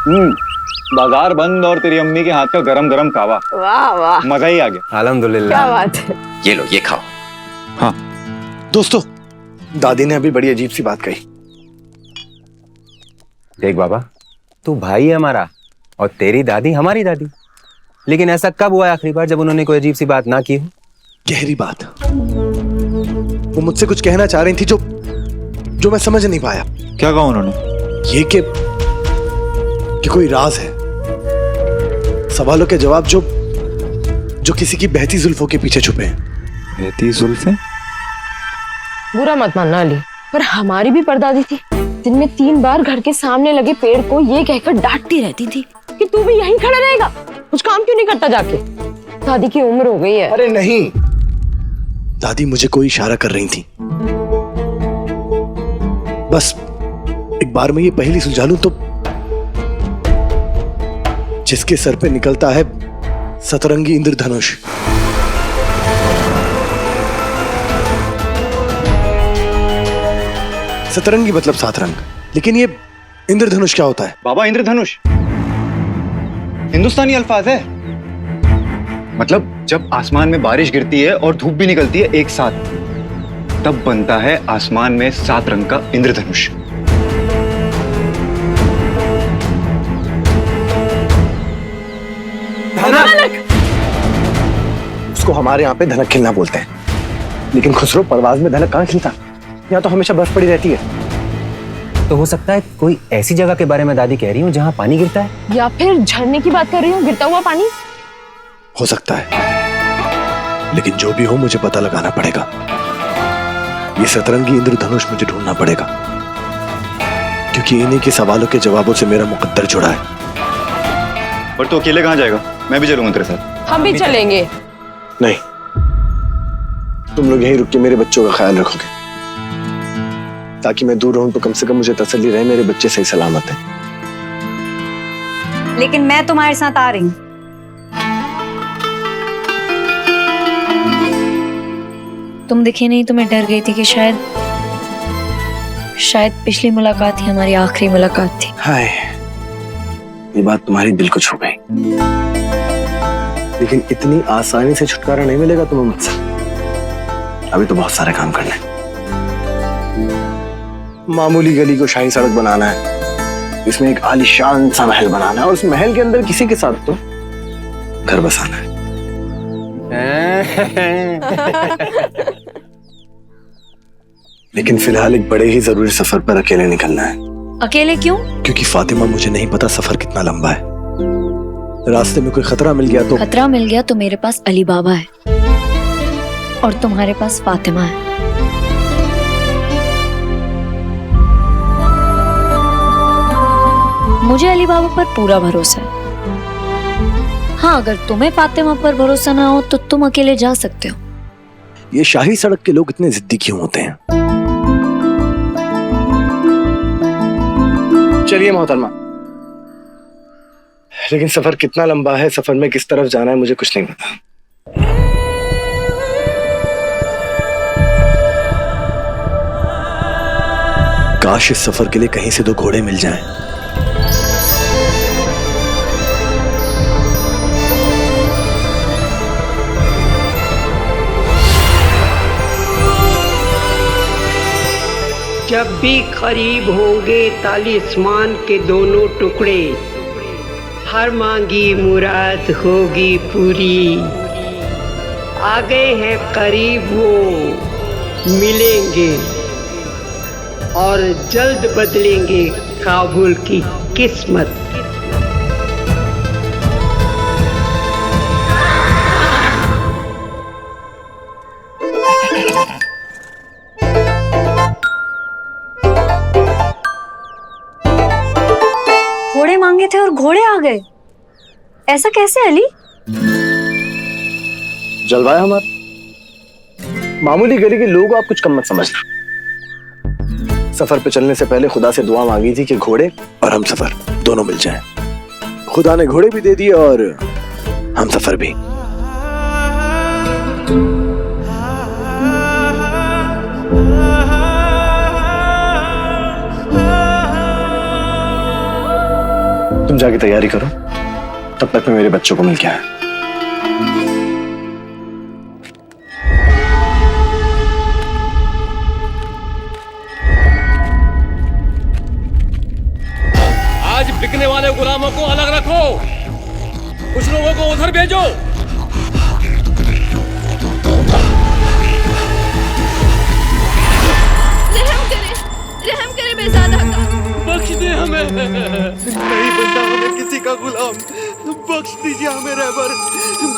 बाजार बंद और तेरी अम्मी के हाथ का गरम गरम कावा। वाह वाह, मजा ही आ गया। अल्हम्दुलिल्लाह। क्या बात है। ये लो, ये खाओ। हाँ दोस्तों, दादी ने अभी बड़ी अजीब सी बात कही। देख बाबा, तू भाई है हमारा और तेरी दादी हमारी दादी, लेकिन ऐसा कब हुआ आखिरी बार जब उन्होंने कोई अजीब सी बात ना की हो? गहरी बात। वो मुझसे कुछ कहना चाह रही थी जो मैं समझ नहीं पाया। क्या कहा उन्होंने? ये कि कोई राज है, सवालों के जवाब जो किसी की बहती जुल्फों के पीछे छुपे हैं। बहती जुल्फें? बुरा मत मानना अली, पर हमारी भी परदादी थी, दिन में 3 बार घर के सामने लगे पेड़ को ये कहकर डांटती रहती थी कि तू भी यहीं खड़ा रहेगा, कुछ काम क्यों नहीं करता जाके। दादी की उम्र हो गई है। अरे नहीं, दादी मुझे कोई इशारा कर रही थी। बस एक बार मैं ये पहेली सुलझा लूं तो जिसके सर पे निकलता है सतरंगी इंद्रधनुष, सतरंगी मतलब 7 रंग, लेकिन ये इंद्रधनुष क्या होता है? बाबा इंद्रधनुष हिंदुस्तानी अल्फाज है। मतलब जब आसमान में बारिश गिरती है और धूप भी निकलती है एक साथ, तब बनता है आसमान में 7 रंग का इंद्रधनुष। धनक। उसको हमारे यहाँ पे धनक खिलना बोलते हैं, लेकिन खुसरो परवाज में धनक कहाँ खिलता? यहाँ तो हमेशा बर्फ पड़ी रहती है। तो हो सकता है कोई ऐसी जगह के बारे में दादी कह रही हूँ जहाँ पानी गिरता है, या फिर झरने की बात कर रही हूँ, गिरता हुआ पानी। हो सकता है, लेकिन जो भी हो मुझे पता लगाना पड़ेगा। ये सतरंगी इंद्रधनुष मुझे ढूंढना पड़ेगा, क्योंकि इन्हीं के सवालों के जवाबों से मेरा मुकद्दर जुड़ा है। पर तू अकेले कहाँ जाएगा? मैं भी चलूंगा तेरे साथ। हम भी चलेंगे। नहीं, तुम लोग यहीं रुक के मेरे बच्चों का ख्याल रखोगे, ताकि मैं दूर रहूं तो कम से कम मुझे तसल्ली रहे मेरे बच्चे सही सलामत हैं। लेकिन मैं तुम्हारे साथ आ रही हूँ। तुम दिखे नहीं तो मैं डर गई थी कि शायद पिछली मुलाकात ही हमारी आखिरी मुलाकात थी। हाय, ये बात तुम्हारी दिल को छू गई, लेकिन इतनी आसानी से छुटकारा नहीं मिलेगा तुम्हें मुझसे। अभी तो बहुत सारे काम करना है। मामूली गली को शाही सड़क बनाना है, इसमें एक आलीशान सा महल बनाना है, और उस महल के अंदर किसी के साथ तो घर बसाना है। लेकिन फिलहाल एक बड़े ही जरूरी सफर पर अकेले निकलना है। अकेले क्यों? क्योंकि फातिमा, मुझे नहीं पता सफर कितना लंबा है। रास्ते में कोई खतरा मिल गया तो? खतरा मिल गया तो मेरे पास अली बाबा है और तुम्हारे पास फातिमा है। मुझे अली बाबा पर पूरा भरोसा है। हाँ, अगर तुम्हें फातिमा पर भरोसा ना हो तो तुम अकेले जा सकते हो। ये शाही सड़क के लोग इतने जिद्दी क्यों होते हैं? चलिए मोहतरमा, लेकिन सफर कितना लंबा है, सफर में किस तरफ जाना है, मुझे कुछ नहीं पता। काश इस सफर के लिए कहीं से 2 घोड़े मिल जाएं। जब भी करीब होंगे तालिस्मान के दोनों टुकड़े, हर मांगी मुराद होगी पूरी। आ गए हैं करीब वो, मिलेंगे और जल्द बदलेंगे काबुल की किस्मत। घोड़े मांगे थे और घोड़े आ गए, ऐसा कैसे अली? जलवा है हमारा। मामूली गली के लोग आप कुछ कम मत समझना। सफर पे चलने से पहले खुदा से दुआ मांगी थी कि घोड़े और हम सफर दोनों मिल जाएं। खुदा ने घोड़े भी दे दिए और हम सफर भी। तुम जाके तैयारी करो, तब तक मैं मेरे बच्चों को मिल के आया। आज बिकने वाले गुलामों को अलग रखो, कुछ लोगों को उधर भेजो। रहम करे बेज़ादा का। बख्श दे हमें। नहीं बनता हमें किसी का गुलाम, बख्श दीजिए हमें रहबर,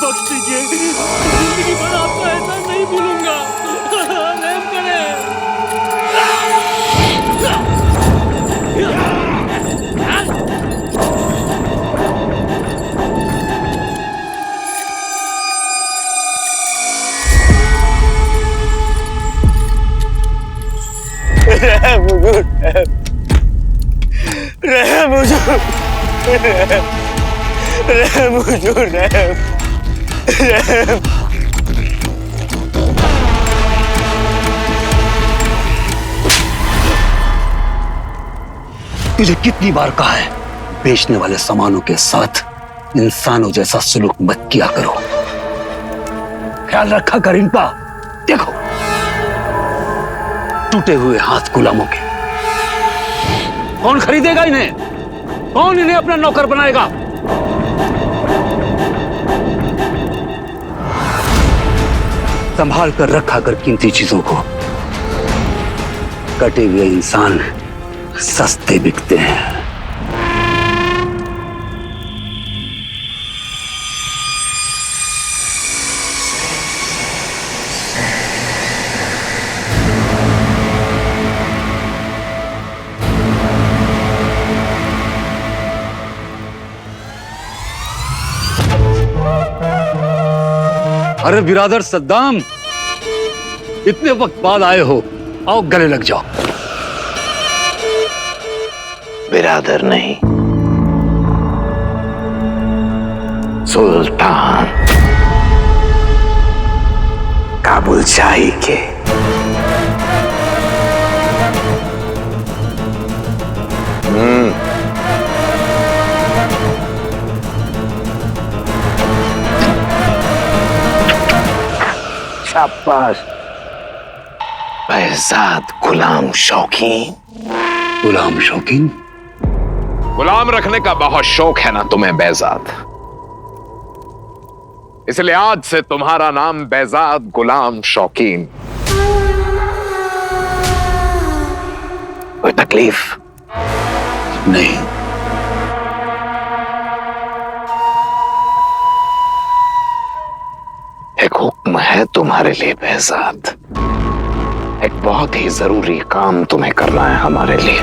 बख्श दीजिए। जिंदगी भर आपको ऐसा नहीं भूलूंगा। रहम करे। तुझे कितनी बार कहा है, बेचने वाले सामानों के साथ इंसानों जैसा सलूक मत किया करो। ख्याल रखा कर इनका। देखो, टूटे हुए हाथ गुलामों के। कौन खरीदेगा इन्हें? कौन इन्हें अपना नौकर बनाएगा? संभाल कर रखा कर कीमती चीजों को। कटे हुए इंसान सस्ते बिकते हैं। अरे बिरादर सद्दाम, इतने वक्त बाद आए हो, आओ गले लग जाओ। बिरादर नहीं, सुल्तान काबुल शाही के। शाबाश। बेहजाद गुलाम शौकीन। गुलाम शौकीन? गुलाम रखने का बहुत शौक है ना तुम्हें बेहजाद, इसलिए आज से तुम्हारा नाम बेहजाद गुलाम शौकीन। कोई तकलीफ नहीं। एक हुक्म है तुम्हारे लिए बेहजाद, एक बहुत ही जरूरी काम तुम्हें करना है हमारे लिए।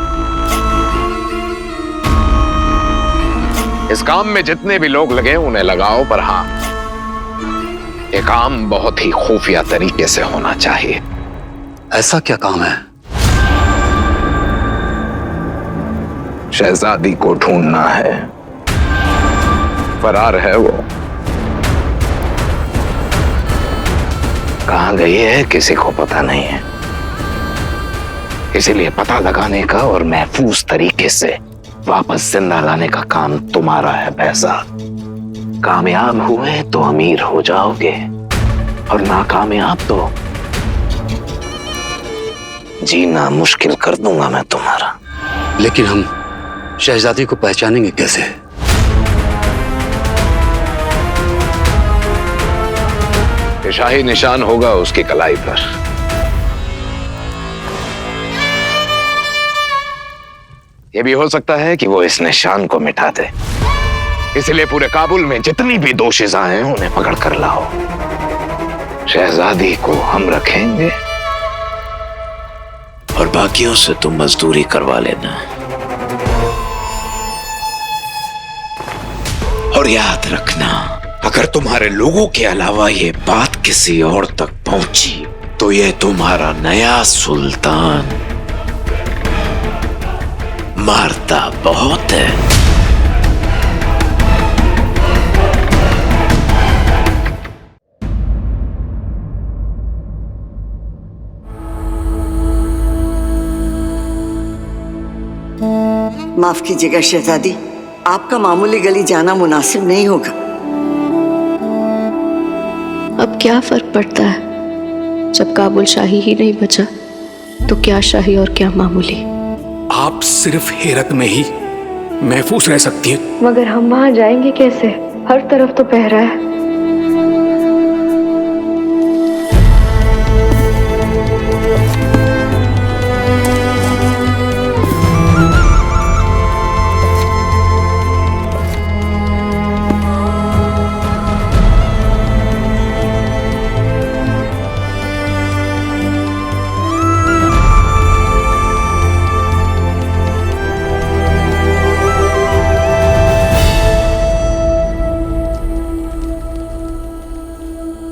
इस काम में जितने भी लोग लगे उन्हें लगाओ, पर हां, ये काम बहुत ही खुफिया तरीके से होना चाहिए। ऐसा क्या काम है? शहजादी को ढूंढना है, फरार है वो। कहां गई है किसी को पता नहीं है, इसीलिए पता लगाने का और महफूज तरीके से वापस जिंदा लाने का काम तुम्हारा है बेहजाद। कामयाब हुए तो अमीर हो जाओगे, और नाकामयाब तो जीना मुश्किल कर दूंगा मैं तुम्हारा। लेकिन हम शहजादी को पहचानेंगे कैसे? शाही निशान होगा उसकी कलाई पर। यह भी हो सकता है कि वो इस निशान को मिटा दे, इसलिए पूरे काबुल में जितनी भी दोषिज़ा हैं उन्हें पकड़ कर लाओ। शहजादी को हम रखेंगे और बाकियों से तुम मजदूरी करवा लेना। और याद रखना, अगर तुम्हारे लोगों के अलावा ये बात किसी और तक पहुंची तो ये तुम्हारा नया सुल्तान मारता बहुत है। माफ कीजिएगा शहजादी, आपका मामूली गली जाना मुनासिब नहीं होगा। अब क्या फर्क पड़ता है, जब काबुल शाही ही नहीं बचा तो क्या शाही और क्या मामूली। आप सिर्फ हेरत में ही महफूज रह सकती हैं। मगर हम वहां जाएंगे कैसे? हर तरफ तो पहरा है।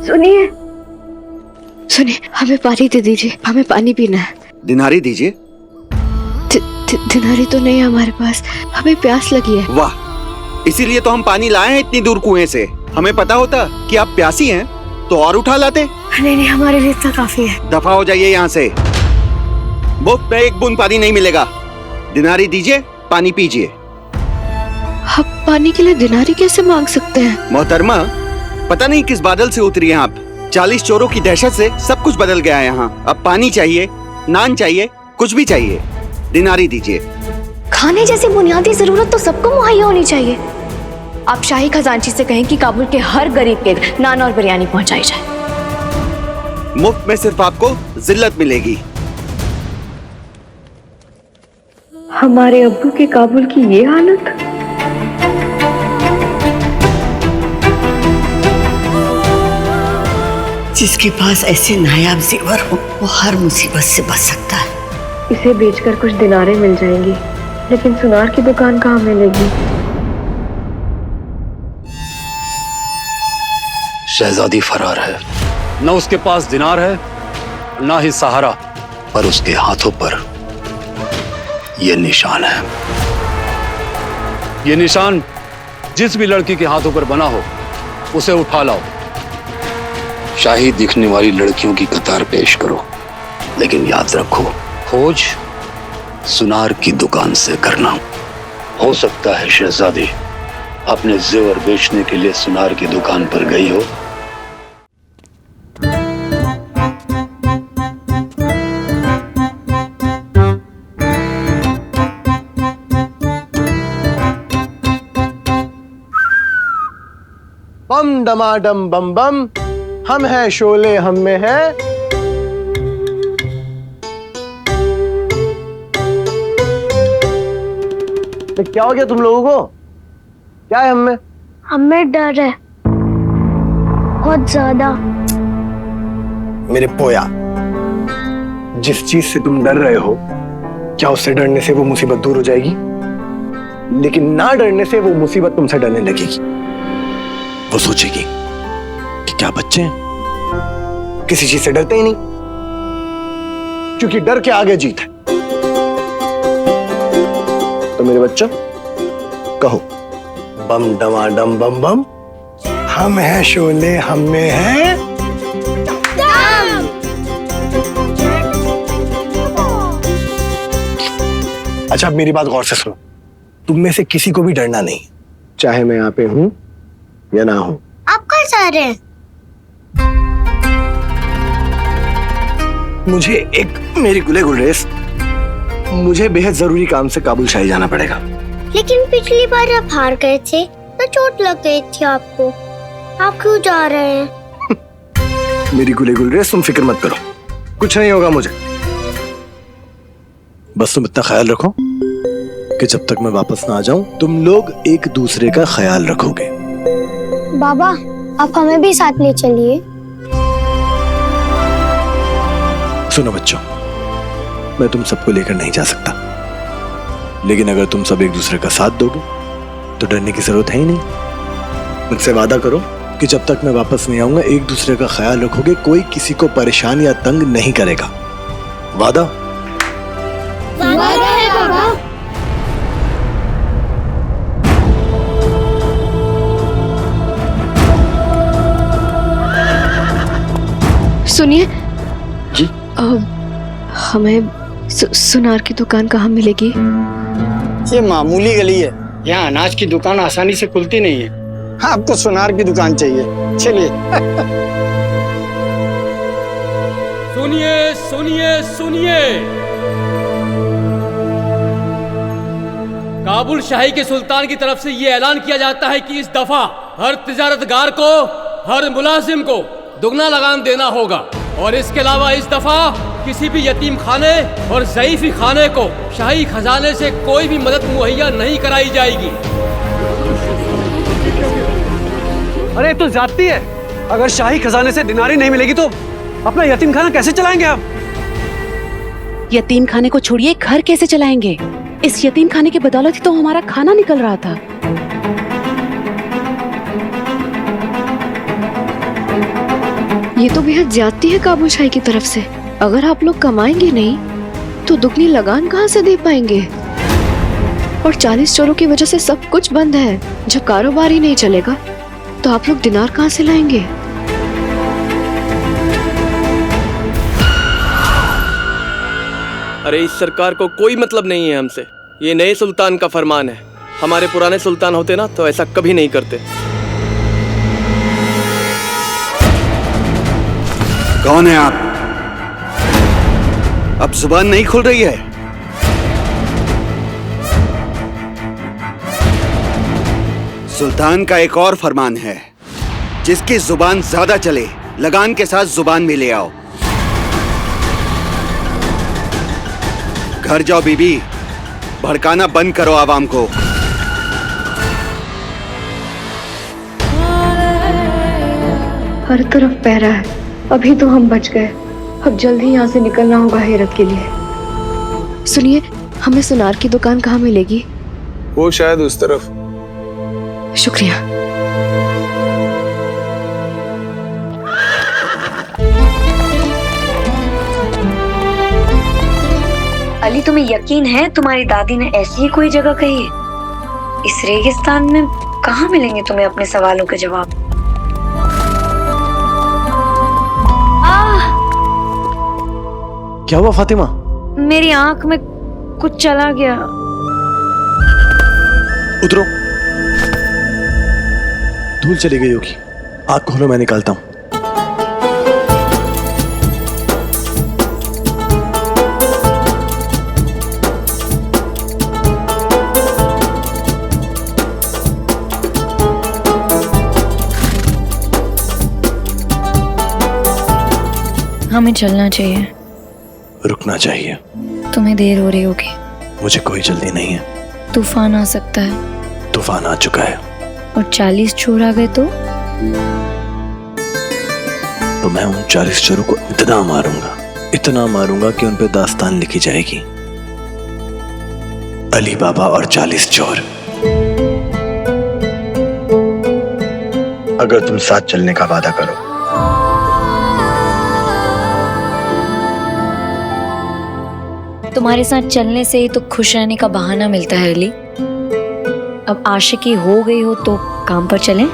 सुनिए, सुनिए, हमें पानी दे दीजिए, हमें पानी पीना है। दिनारी दीजिए। दिनारी तो नहीं है हमारे पास, हमें प्यास लगी है। वाह, इसीलिए तो हम पानी लाए हैं इतनी दूर कुएं से। हमें पता होता कि आप प्यासी हैं तो और उठा लाते। नहीं नहीं, हमारे लिए इतना काफी है। दफा हो जाइए यहाँ से, मुफ्त में एक बूंद पानी नहीं मिलेगा। दिनारी दीजिए, पानी पीजिए। आप पानी के लिए दिनारी कैसे मांग सकते हैं? मोहतरमा, पता नहीं किस बादल से उतरी हैं आप। 40 चोरों की दहशत से सब कुछ बदल गया है यहाँ। अब पानी चाहिए, नान चाहिए, कुछ भी चाहिए। दिनारी दीजिए। खाने जैसी बुनियादी जरूरत तो सबको मुहैया होनी चाहिए। आप शाही खजांची से कहें कि काबुल के हर गरीब के नान और बिरयानी पहुंचाई जाए। मुफ्त में सिर्फ आपको जिल्लत मिलेगी। हमारे अब्बू के काबुल की ये हालत। जिसके पास ऐसे नायाब जेवर हो वो हर मुसीबत से बच सकता है। इसे बेचकर कुछ दिनारें मिल जाएंगी, लेकिन सुनार की दुकान कहाँ मिलेगी? शहजादी फरार है, न उसके पास दिनार है न ही सहारा, पर उसके हाथों पर यह निशान है। यह निशान जिस भी लड़की के हाथों पर बना हो उसे उठा लाओ। शाही दिखने वाली लड़कियों की कतार पेश करो, लेकिन याद रखो, खोज सुनार की दुकान से करना। हो सकता है शहजादी अपने जेवर बेचने के लिए सुनार की दुकान पर गई हो। बम डमाडम बम बम, हम हैं शोले हम में है। तो क्या हो गया तुम लोगों को? क्या है हमें? हमें डर है बहुत ज्यादा। मेरे पोया, जिस चीज से तुम डर रहे हो, क्या उससे डरने से वो मुसीबत दूर हो जाएगी? लेकिन ना डरने से वो मुसीबत तुमसे डरने लगेगी। वो सोचेगी कि क्या बच्चे हैं, किसी चीज से डरते ही नहीं, क्योंकि डर के आगे जीत है। तो मेरे बच्चों, कहो बम डमाडम बम बम, हम हैं शोले हम में है। अच्छा, अब मेरी बात गौर से सुनो। तुम में से किसी को भी डरना नहीं, चाहे मैं यहाँ पे हूं या ना हूं। आप कहाँ जा रहे हैं? मुझे एक मेरी गुले गुलरेस, मुझे बेहद जरूरी काम से काबुल शाही जाना पड़ेगा। लेकिन पिछली बार आप हार गए थे तो चोट लग गई थी आपको, आप क्यों जा रहे हैं? मेरी गुले गुलरेस, तुम फिक्र मत करो, कुछ नहीं होगा मुझे। बस तुम इतना ख्याल रखो कि जब तक मैं वापस ना आ जाऊं, तुम लोग एक दूसरे का ख्याल रखोगे। बाबा, आप हमें भी साथ ले चलिए। सुनो बच्चों, मैं तुम सबको लेकर नहीं जा सकता, लेकिन अगर तुम सब एक दूसरे का साथ दोगे तो डरने की जरूरत है ही नहीं। मुझसे वादा करो कि जब तक मैं वापस नहीं आऊंगा, एक दूसरे का ख्याल रखोगे, कोई किसी को परेशान या तंग नहीं करेगा। वादा? वादा है बाबा। सुनिए जी, हमें सुनार की दुकान कहाँ मिलेगी? ये मामूली गली है, यहाँ अनाज की दुकान आसानी से खुलती नहीं है। आपको सुनार की दुकान चाहिए, चलिए। सुनिए सुनिए सुनिए, काबुल शाही के सुल्तान की तरफ से ये ऐलान किया जाता है कि इस दफा हर तिजारतगार को, हर मुलाजिम को दुगना लगान देना होगा, और इसके अलावा इस दफा किसी भी यतीम खाने और ज़ईफ़ी खाने को शाही खजाने से कोई भी मदद मुहैया नहीं कराई जाएगी। अरे तो जाती है, अगर शाही खजाने से दिनारी नहीं मिलेगी तो अपना यतीम खाना कैसे चलाएंगे आप? यतीम खाने को छोड़िए, घर कैसे चलाएंगे? इस यतीम खाने की बदौलत ही तो हमारा खाना निकल रहा था। ये तो बेहद ज्यादती है काबुल शाही की तरफ से। अगर आप लोग कमाएंगे नहीं तो दुगनी लगान कहाँ से दे पाएंगे? और 40 चोरों की वजह से सब कुछ बंद है। जब कारोबार ही नहीं चलेगा तो आप लोग दिनार कहाँ से लाएंगे? अरे इस सरकार को कोई मतलब नहीं है हमसे। ये नए सुल्तान का फरमान है। हमारे पुराने सुल्तान होते ना तो ऐसा कभी नहीं करते। कौन है आप? अब जुबान नहीं खुल रही है? सुल्तान का एक और फरमान है, जिसकी जुबान ज्यादा चले लगान के साथ जुबान भी ले आओ। घर जाओ बीबी, भड़काना बंद करो आवाम को। हर तरफ पहरा है। अभी तो हम बच गए, अब जल्दी यहाँ से निकलना होगा हेरत के लिए। सुनिए, हमें सुनार की दुकान कहाँ मिलेगी? वो शायद उस तरफ। शुक्रिया। अली, तुम्हें यकीन है तुम्हारी दादी ने ऐसी ही कोई जगह कही है? इस रेगिस्तान में कहाँ मिलेंगे तुम्हें अपने सवालों के जवाब? क्या हुआ फातिमा? मेरी आंख में कुछ चला गया। उतरो, धूल चली गई होगी। आंख खोलो, मैं निकालता हूं। हमें चलना चाहिए। रुकना चाहिए। तुम्हें देर हो रही होगी। मुझे कोई जल्दी नहीं है। तूफान आ सकता है। तूफान आ चुका है। और 40 चोर आ गए तो मैं उन 40 चोरों को इतना मारूंगा कि उन पे दास्तान लिखी जाएगी। अली बाबा और 40 चोर। अगर तुम साथ चलने का वादा करो। तुम्हारे साथ चलने से ही तो खुश रहने का बहाना मिलता है अली। अब आशिकी हो गई हो तो काम पर चलें।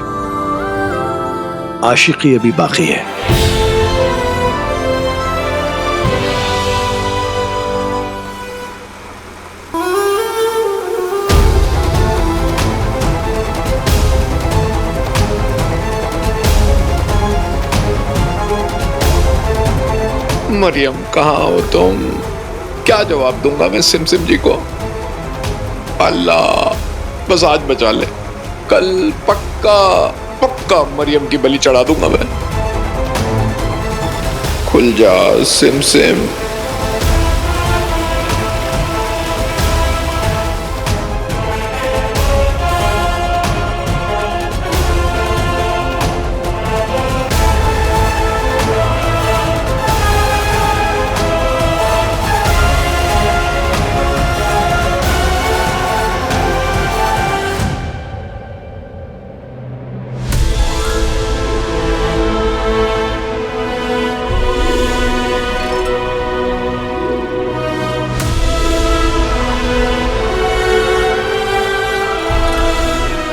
आशिकी अभी बाकी है। मरियम, कहाँ हो तुम? क्या जवाब दूंगा मैं सिमसिम जी को? अल्लाह बस आज बचा ले, कल पक्का मरियम की बलि चढ़ा दूंगा मैं। खुल जा सिमसिम।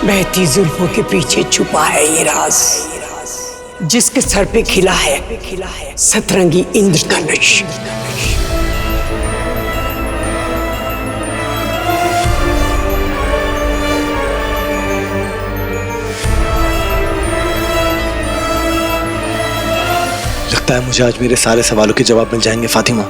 बहती जुल्फों के पीछे छुपा है ये राज, जिसके सर पे खिला है सतरंगी इंद्रधनुष। लगता है मुझे आज मेरे सारे सवालों के जवाब मिल जाएंगे फातिमा।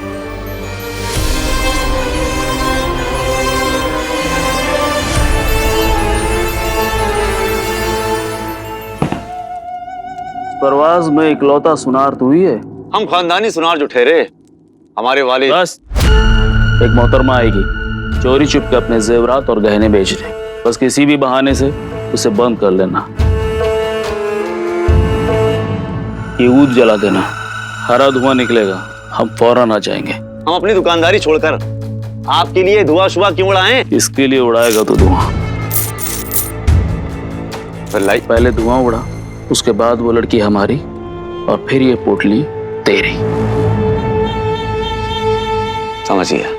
परवाज में इकलौता सुनार तू ही है। हम खानदानी सुनार जो ठहरे, हमारे वाले बस एक मोहतरमा आएगी, चोरी छुप के अपने जेवरात और गहने बेच रहे, बस किसी भी बहाने से उसे बंद कर लेना, ये ऊद जला देना, हरा धुआं निकलेगा, हम फौरन आ जाएंगे। हम अपनी दुकानदारी छोड़कर आपके लिए धुआं शुआ क्यों उड़ाएं? इसके लिए उड़ाएगा तो धुआं, पहले धुआं उड़ा, उसके बाद वो लड़की हमारी और फिर ये पोटली तेरी। समझ गया।